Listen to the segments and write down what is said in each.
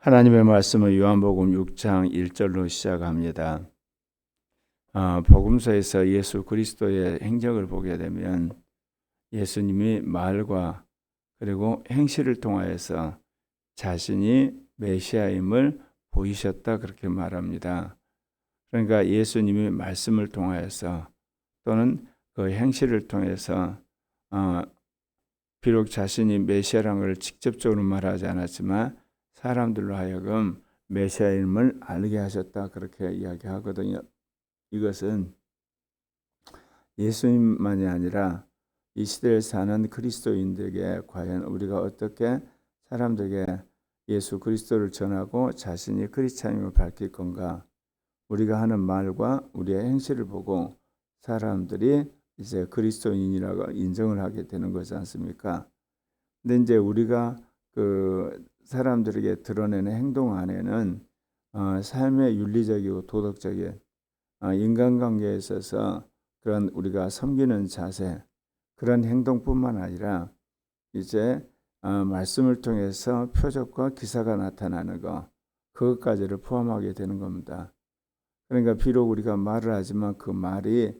하나님의 말씀은 요한복음 6장 1절로 시작합니다. 복음서에서 예수 그리스도의 행적을 보게 되면 예수님이 말과 그리고 행실을 통하여서 자신이 메시아임을 보이셨다 그렇게 말합니다. 그러니까 예수님이 말씀을 통하여서 또는 그 행실을 통해서 비록 자신이 메시아라는 걸 직접적으로 말하지 않았지만 사람들로 하여금 메시아임을 알게 하셨다 그렇게 이야기하거든요. 이것은 예수님만이 아니라 이 시대에 사는 그리스도인들에게 과연 우리가 어떻게 사람들에게 예수 그리스도를 전하고 자신이 그리스도임을 밝힐 건가? 우리가 하는 말과 우리의 행실을 보고 사람들이 이제 그리스도인이라고 인정을 하게 되는 거지 않습니까? 근데 이제 우리가 그 사람들에게 드러내는 행동 안에는 삶의 윤리적이고 도덕적인 인간관계에 있어서 그런 우리가 섬기는 자세 그런 행동뿐만 아니라 이제 말씀을 통해서 표적과 기사가 나타나는 것 그것까지를 포함하게 되는 겁니다. 그러니까 비록 우리가 말을 하지만 그 말이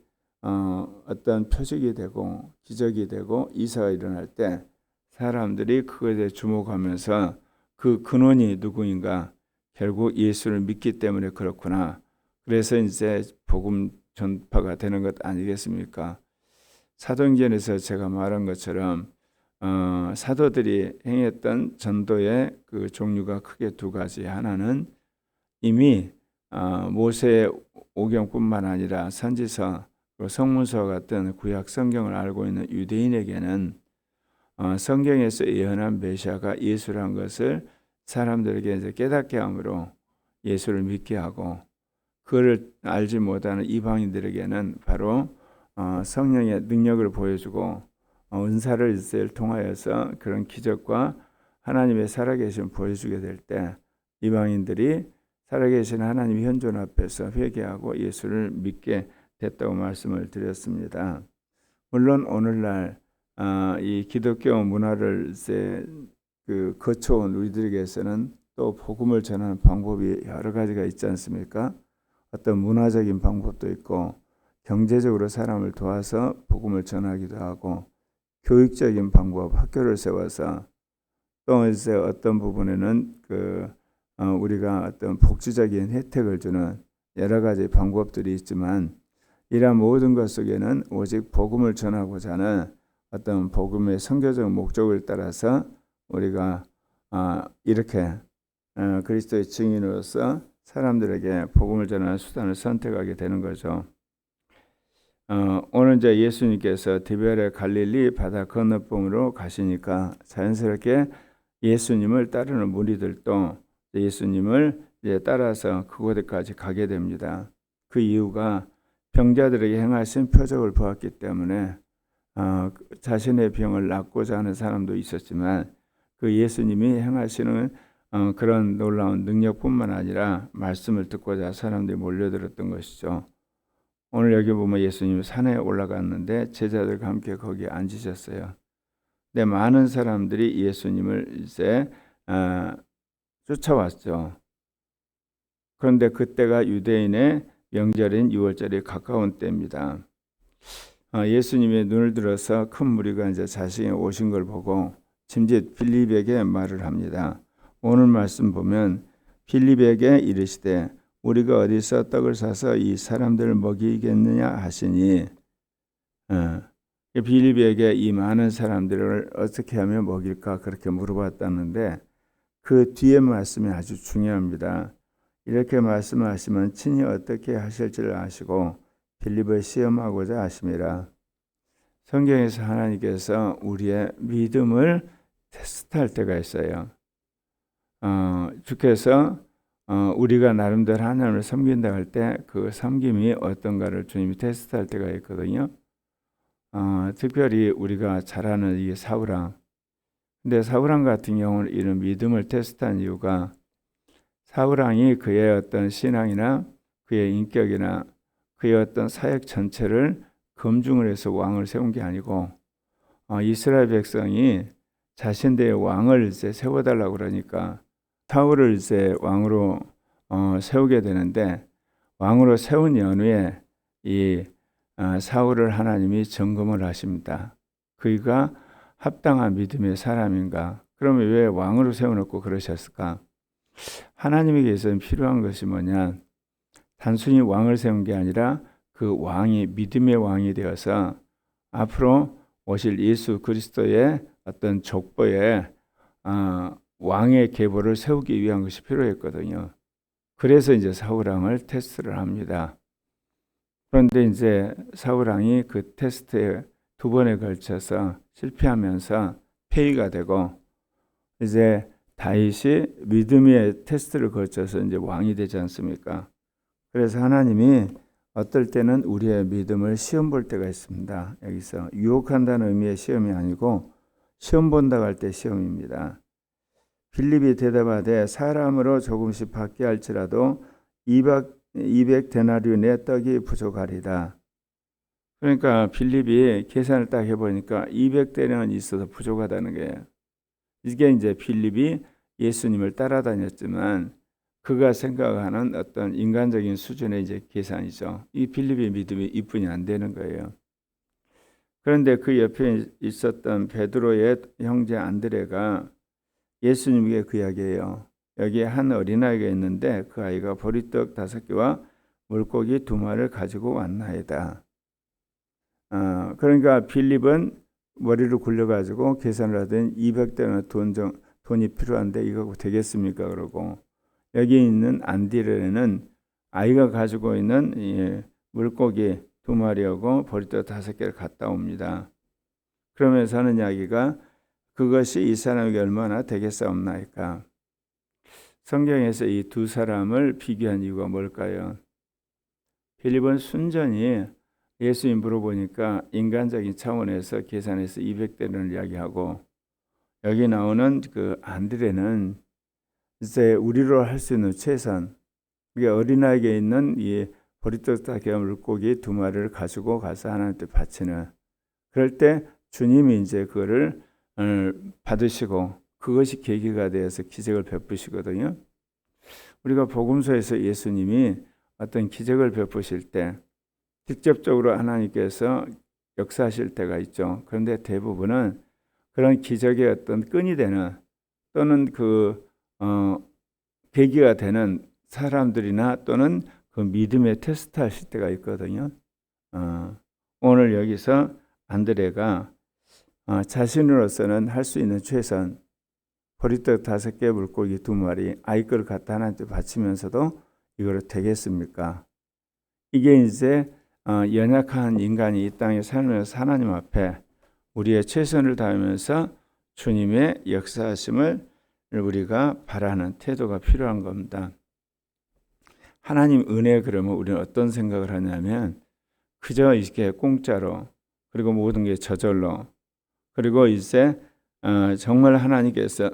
어떤 표적이 되고 기적이 되고 이사가 일어날 때 사람들이 그것에 대해 주목하면서 그 근원이 누구인가? 결국 예수를 믿기 때문에 그렇구나. 그래서 이제 복음 전파가 되는 것 아니겠습니까? 사도행전에서 제가 말한 것처럼 사도들이 행했던 전도의 그 종류가 크게 두 가지. 하나는 이미 모세의 오경뿐만 아니라 선지서, 성문서와 같은 구약 성경을 알고 있는 유대인에게는 성경에서 예언한 메시아가 예수란 것을 사람들에게 이제 깨닫게 함으로 예수를 믿게 하고 그를 알지 못하는 이방인들에게는 바로 성령의 능력을 보여주고 은사를 통하여서 그런 기적과 하나님의 살아계심을 보여주게 될 때 이방인들이 살아계신 하나님 현존 앞에서 회개하고 예수를 믿게 됐다고 말씀을 드렸습니다. 물론 오늘날 이 기독교 문화를 이제 거쳐온 우리들에게서는 또 복음을 전하는 방법이 여러 가지가 있지 않습니까? 어떤 문화적인 방법도 있고 경제적으로 사람을 도와서 복음을 전하기도 하고 교육적인 방법, 학교를 세워서 또 이제 어떤 부분에는 우리가 어떤 복지적인 혜택을 주는 여러 가지 방법들이 있지만 이러한 모든 것 속에는 오직 복음을 전하고자 하는 어떤 복음의 선교적 목적을 따라서 우리가 이렇게 그리스도의 증인으로서 사람들에게 복음을 전하는 수단을 선택하게 되는 거죠. 오늘 이제 예수님께서 디베레 갈릴리 바다 건너편으로 가시니까 자연스럽게 예수님을 따르는 무리들도 예수님을 이제 따라서 그곳에까지 가게 됩니다. 그 이유가 병자들에게 행하신 표적을 보았기 때문에 자신의 병을 낫고자 하는 사람도 있었지만 그 예수님이 행하시는 그런 놀라운 능력뿐만 아니라 말씀을 듣고자 사람들이 몰려들었던 것이죠. 오늘 여기 보면 예수님이 산에 올라갔는데 제자들과 함께 거기에 앉으셨어요. 근데 많은 사람들이 예수님을 이제 쫓아왔죠. 그런데 그때가 유대인의 명절인 6월절이 가까운 때입니다. 예수님의 눈을 들어서 큰 무리가 이제 자신이 오신 걸 보고 짐짓 빌립에게 말을 합니다. 오늘 말씀 보면 빌립에게 이르시되 우리가 어디서 떡을 사서 이 사람들을 먹이겠느냐 하시니 빌립에게 이 많은 사람들을 어떻게 하면 먹일까 그렇게 물어봤다는데 그 뒤에 말씀이 아주 중요합니다. 이렇게 말씀하시면 친히 어떻게 하실지를 아시고 빌립을 시험하고자 하심이라. 성경에서 하나님께서 우리의 믿음을 테스트할 때가 있어요. 주께서 우리가 나름대로 하나님을 섬긴다 할 때 그 섬김이 어떤가를 주님이 테스트할 때가 있거든요. 특별히 우리가 잘 아는 이 사울왕. 근데 사울왕 같은 경우는 이런 믿음을 테스트한 이유가 사울왕이 그의 어떤 신앙이나 그의 인격이나 그의 어떤 사역 전체를 검증을 해서 왕을 세운 게 아니고 이스라엘 백성이 자신들의 왕을 이제 세워달라고 그러니까 사울을 이제 왕으로 세우게 되는데, 왕으로 세운 연후에 이 사울을 하나님이 점검을 하십니다. 그가 합당한 믿음의 사람인가? 그러면 왜 왕으로 세워놓고 그러셨을까? 하나님에게서는 필요한 것이 뭐냐? 단순히 왕을 세운 게 아니라 그 왕이 믿음의 왕이 되어서 앞으로 오실 예수 그리스도의 어떤 족보에 왕의 계보를 세우기 위한 것이 필요했거든요. 그래서 이제 사울 왕을 테스트를 합니다. 그런데 이제 사울 왕이 그 테스트에 2번에 걸쳐서 실패하면서 폐위가 되고, 이제 다윗이 믿음의 테스트를 거쳐서 이제 왕이 되지 않습니까? 그래서 하나님이 어떨 때는 우리의 믿음을 시험 볼 때가 있습니다. 여기서 유혹한다는 의미의 시험이 아니고 시험 본다고 할 때 시험입니다. 빌립이 대답하되 사람으로 조금씩 받게 할지라도 200 데나리온 내 떡이 부족하리다. 그러니까 빌립이 계산을 딱 해보니까 200데나리온이 있어서 부족하다는 거예요. 이게 이제 빌립이 예수님을 따라다녔지만 그가 생각하는 어떤 인간적인 수준의 이제 계산이죠. 이 빌립의 믿음이 입분이 안 되는 거예요. 그런데 그 옆에 있었던 베드로의 형제 안드레가 예수님에게 그 이야기해요. 여기에 한 어린아이가 있는데 그 아이가 보리떡 5개와 물고기 2마리를 가지고 왔나이다. 그러니까 빌립은 머리를 굴려가지고 계산을 하더니 200데나리온 돈이 필요한데 이거 되겠습니까? 그러고 여기 있는 안드레는 아이가 가지고 있는 물고기 2마리하고 보리떡 5개를 갖다 옵니다. 그러면서 하는 이야기가 그것이 이 사람에게 얼마나 되겠사옵나이까? 성경에서 이 두 사람을 비교한 이유가 뭘까요? 빌립은 순전히 예수님 물어보니까 인간적인 차원에서 계산해서 200데나리온을 이야기하고, 여기 나오는 그 안드레는 이제 우리로 할 수 있는 최선, 이게 어린아이에게 있는 이 보리떡 5개와 물고기 2마리를 가지고 가서 하나님께 바치는, 그럴 때 주님이 이제 그거를 받으시고 그것이 계기가 되어서 기적을 베푸시거든요. 우리가 복음서에서 예수님이 어떤 기적을 베푸실 때 직접적으로 하나님께서 역사하실 때가 있죠. 그런데 대부분은 그런 기적의 어떤 끈이 되는 또는 계기가 되는 사람들이나 또는 그 믿음의 테스트 하실 때가 있거든요. 오늘 여기서 안드레가 자신으로서는 할 수 있는 최선, 보리떡 5개 물고기 2마리 아이 걸 갖다 하나님께 바치면서도 이거로 되겠습니까? 이게 이제 연약한 인간이 이 땅에 살면서 하나님 앞에 우리의 최선을 다하면서 주님의 역사하심을 우리가 바라는 태도가 필요한 겁니다. 하나님 은혜 그러면 우리는 어떤 생각을 하냐면 그저 이렇게 공짜로, 그리고 모든 게 저절로, 그리고 이제 정말 하나님께서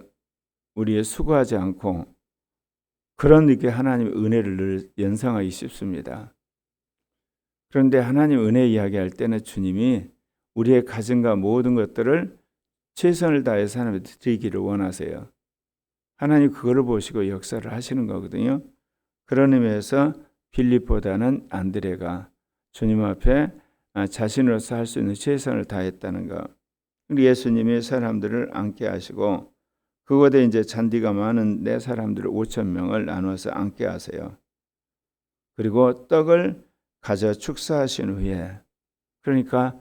우리의 수고하지 않고 그런 이렇게 하나님 은혜를 늘 연상하기 쉽습니다. 그런데 하나님 은혜 이야기할 때는 주님이 우리의 가정과 모든 것들을 최선을 다해서 하나님께 드리기를 원하세요. 하나님 그거를 보시고 역사를 하시는 거거든요. 그런 의미에서 빌립보다는 안드레가 주님 앞에 자신으로서 할 수 있는 최선을 다했다는 것. 예수님이 사람들을 앉게 하시고 그곳에 이제 잔디가 많은 네 사람들을 5,000명을 나눠서 앉게 하세요. 그리고 떡을 가져 축사하신 후에, 그러니까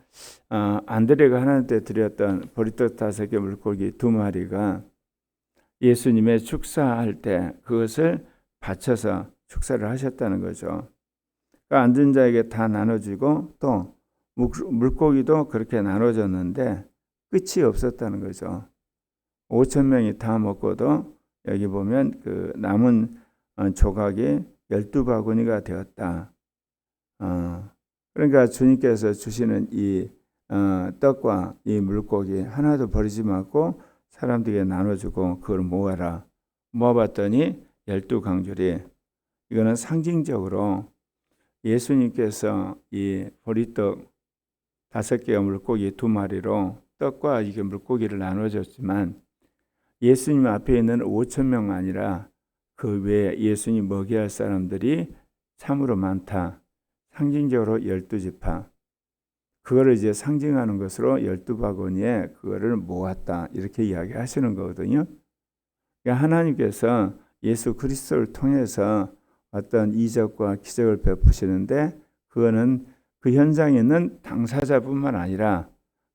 안드레가 하나님께 드렸던 보리떡 5개 물고기 2마리가 예수님의 축사할 때 그것을 바쳐서 축사를 하셨다는 거죠. 그러니까 앉은 자에게 다 나눠주고 또 물고기도 그렇게 나눠줬는데 끝이 없었다는 거죠. 5,000명이 다 먹고도 여기 보면 그 남은 조각이 12바구니가 되었다. 그러니까 주님께서 주시는 이 떡과 이 물고기 하나도 버리지 말고 사람들에게 나눠주고 그걸 모아라. 모아봤더니 12강줄이, 이거는 상징적으로 예수님께서 이 보리떡 5개와 물고기 2마리로 떡과 이게 물고기를 나눠줬지만 예수님 앞에 있는 5천 명 아니라 그 외에 예수님 먹여야 할 사람들이 참으로 많다. 상징적으로 12지파. 그거를 이제 상징하는 것으로 12바구니에 그거를 모았다. 이렇게 이야기하시는 거거든요. 그러니까 하나님께서 예수 그리스도를 통해서 어떤 이적과 기적을 베푸시는데 그거는 그 현장에 있는 당사자뿐만 아니라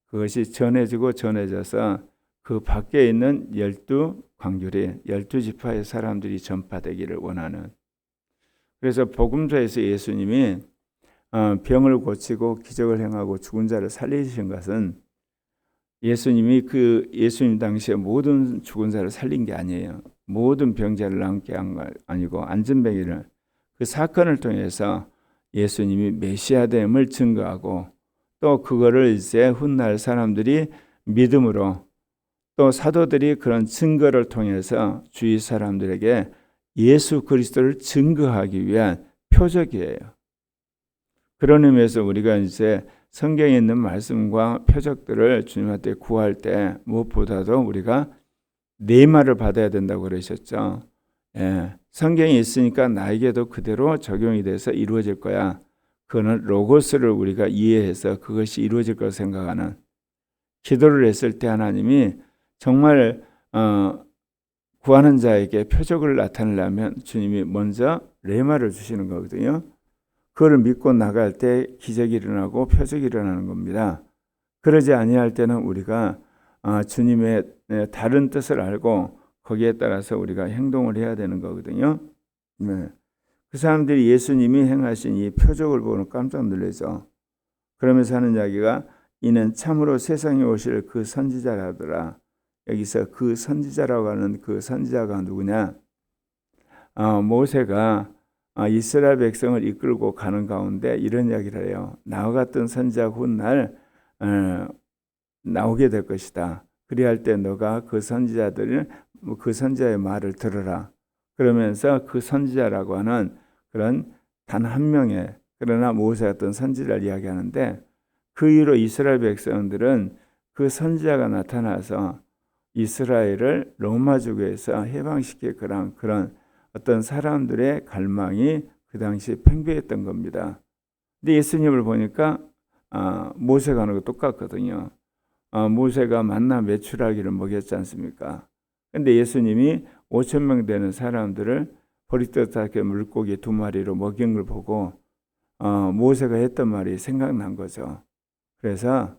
그것이 전해지고 전해져서 그 밖에 있는 12광교리, 12지파의 사람들이 전파되기를 원하는. 그래서 복음서에서 예수님이 병을 고치고 기적을 행하고 죽은 자를 살리신 것은 예수님이 예수님 당시에 모든 죽은 자를 살린 게 아니에요. 모든 병자를 낫게 한 거 아니고 안전병이를 그 사건을 통해서 예수님이 메시아됨을 증거하고 또 그거를 이제 훗날 사람들이 믿음으로 또 사도들이 그런 증거를 통해서 주위 사람들에게 예수 그리스도를 증거하기 위한 표적이에요. 그런 의미에서 우리가 이제 성경에 있는 말씀과 표적들을 주님한테 구할 때 무엇보다도 우리가 뇌마를 받아야 된다고 그러셨죠. 성경이 있으니까 나에게도 그대로 적용이 돼서 이루어질 거야. 그거는 로고스를 우리가 이해해서 그것이 이루어질 걸 생각하는 기도를 했을 때 하나님이 정말 구하는 자에게 표적을 나타내려면 주님이 먼저 레마를 주시는 거거든요. 그걸 믿고 나갈 때 기적이 일어나고 표적이 일어나는 겁니다. 그러지 아니할 때는 우리가 주님의 다른 뜻을 알고 거기에 따라서 우리가 행동을 해야 되는 거거든요. 네. 그 사람들이 예수님이 행하신 이 표적을 보고 깜짝 놀라죠. 그러면서 하는 이야기가 이는 참으로 세상에 오실 그 선지자라더라. 여기서 그 선지자라고 하는 그 선지자가 누구냐? 모세가 이스라엘 백성을 이끌고 가는 가운데 이런 이야기를 해요. 나와 같은 선지자가 훗날 나오게 될 것이다. 그리할 때 너가 그 선지자의 말을 들으라. 그러면서 그 선지자라고 하는 그런 단 한 명의 그러나 모세 같은 선지자를 이야기하는데 그 이후로 이스라엘 백성들은 그 선지자가 나타나서 이스라엘을 로마 제국에서 해방시킬 그런 어떤 사람들의 갈망이 그 당시 팽배했던 겁니다. 근데 예수님을 보니까 모세가 하는 거 똑같거든요. 모세가 만나 메추라기를 먹였지 않습니까? 근데 예수님이 5천 명 되는 사람들을 버리듯하게 물고기 2마리로 먹인 걸 보고 모세가 했던 말이 생각난 거죠. 그래서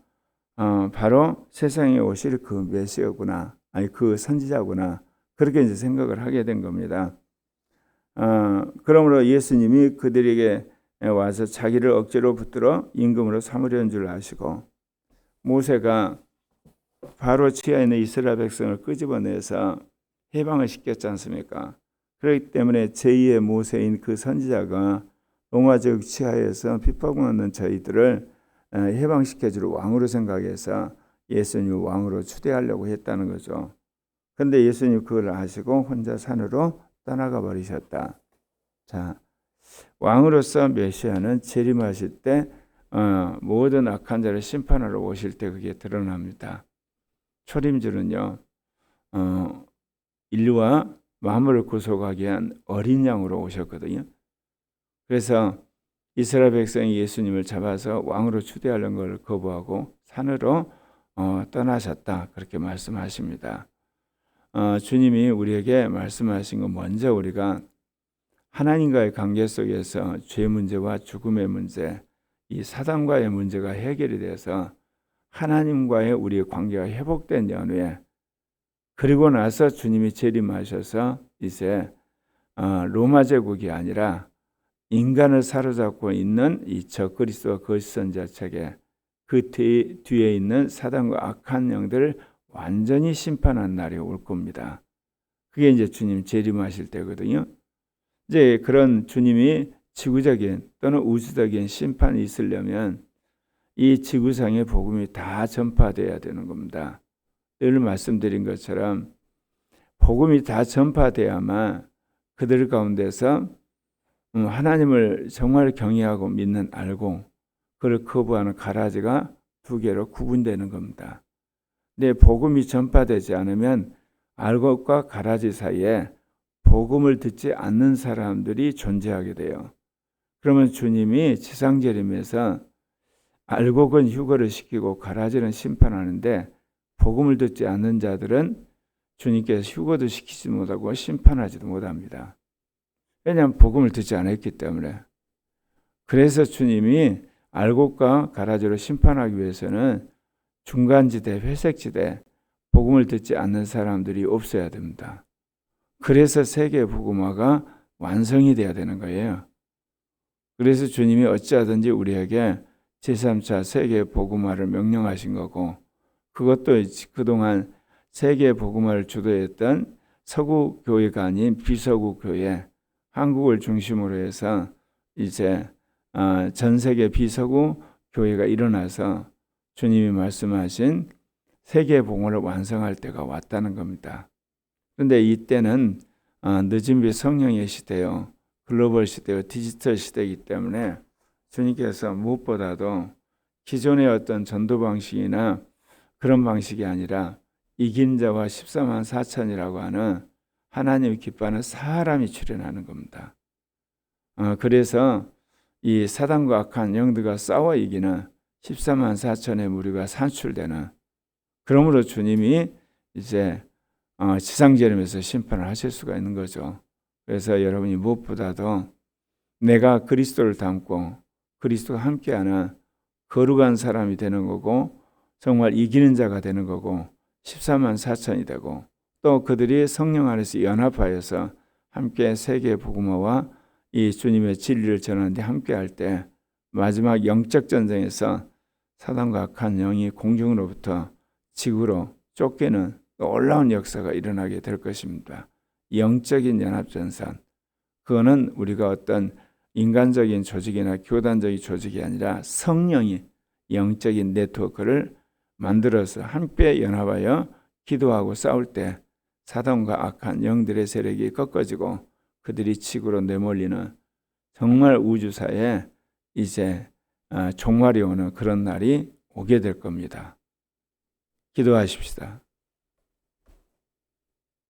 바로 세상에 오실 그 메시아구나, 아니 그 선지자구나, 그렇게 이제 생각을 하게 된 겁니다. 그러므로 예수님이 그들에게 와서 자기를 억지로 붙들어 임금으로 삼으려는 줄 아시고 모세가 바로 치하에 있는 이스라엘 백성을 끄집어내서 해방을 시켰지 않습니까? 그렇기 때문에 제2의 모세인 그 선지자가 로마 제국 치하에서 핍박받는 저희들을 해방시켜줄 왕으로 생각해서 예수님을 왕으로 추대하려고 했다는 거죠. 그런데 예수님 그걸 아시고 혼자 산으로 떠나가 버리셨다. 자, 왕으로서 메시아는 재림하실 때 모든 악한 자를 심판하러 오실 때 그게 드러납니다. 초림주는요, 인류와 만물을 구속하기 위한 어린 양으로 오셨거든요. 그래서 이스라엘 백성이 예수님을 잡아서 왕으로 추대하는 걸 거부하고 산으로 떠나셨다. 그렇게 말씀하십니다. 주님이 우리에게 말씀하신 건 먼저 우리가 하나님과의 관계 속에서 죄 문제와 죽음의 문제, 이 사단과의 문제가 해결이 돼서 하나님과의 우리의 관계가 회복된 연후에 그리고 나서 주님이 재림하셔서 이제 로마 제국이 아니라 인간을 사로잡고 있는 이 적그리스도와 거짓선지자 체계 그 뒤에 있는 사단과 악한 영들을 완전히 심판한 날이 올 겁니다. 그게 이제 주님 재림하실 때거든요. 이제 그런 주님이 지구적인 또는 우주적인 심판이 있으려면 이 지구상의 복음이 다 전파돼야 되는 겁니다. 늘 말씀드린 것처럼 복음이 다 전파돼야만 그들 가운데서 하나님을 정말 경외하고 믿는 알고 그를 거부하는 가라지가 두 개로 구분되는 겁니다. 근데 복음이 전파되지 않으면 알곡과 가라지 사이에 복음을 듣지 않는 사람들이 존재하게 돼요. 그러면 주님이 지상재림에서 알곡은 휴거를 시키고 가라지는 심판하는데 복음을 듣지 않는 자들은 주님께서 휴거도 시키지 못하고 심판하지도 못합니다. 왜냐하면 복음을 듣지 않았기 때문에. 그래서 주님이 알곡과 가라지로 심판하기 위해서는 중간지대, 회색지대, 복음을 듣지 않는 사람들이 없어야 됩니다. 그래서 세계 복음화가 완성이 돼야 되는 거예요. 그래서 주님이 어찌하든지 우리에게 제3차 세계 복음화를 명령하신 거고, 그것도 그동안 세계 복음화를 주도했던 서구 교회가 아닌 비서구 교회, 한국을 중심으로 해서 이제 전 세계 비서구 교회가 일어나서 주님이 말씀하신 세계 복음화를 완성할 때가 왔다는 겁니다. 그런데 이때는 늦은비 성령의 시대요, 글로벌 시대요, 디지털 시대이기 때문에 주님께서 무엇보다도 기존의 어떤 전도 방식이나 그런 방식이 아니라 이긴 자와 14만 4천이라고 하는 하나님이 기뻐하는 사람이 출현하는 겁니다. 그래서 이 사단과 악한 영들과 싸워 이기는 14만 4천의 무리가 산출되는, 그러므로 주님이 이제 지상재림에서 심판을 하실 수가 있는 거죠. 그래서 여러분이 무엇보다도 내가 그리스도를 닮고 그리스도와 함께하는 거룩한 사람이 되는 거고, 정말 이기는 자가 되는 거고, 14만 4천이 되고, 또 그들이 성령 안에서 연합하여서 함께 세계 복음화와 이 주님의 진리를 전하는데 함께할 때 마지막 영적 전쟁에서 사단과 악한 영이 공중으로부터 지구로 쫓기는 놀라운 역사가 일어나게 될 것입니다. 영적인 연합전선, 그거는 우리가 어떤 인간적인 조직이나 교단적인 조직이 아니라 성령이 영적인 네트워크를 만들어서 함께 연합하여 기도하고 싸울 때 사단과 악한 영들의 세력이 꺾어지고 그들이 지구로 내몰리는, 정말 우주사에 이제 종말이 오는 그런 날이 오게 될 겁니다. 기도하십시다.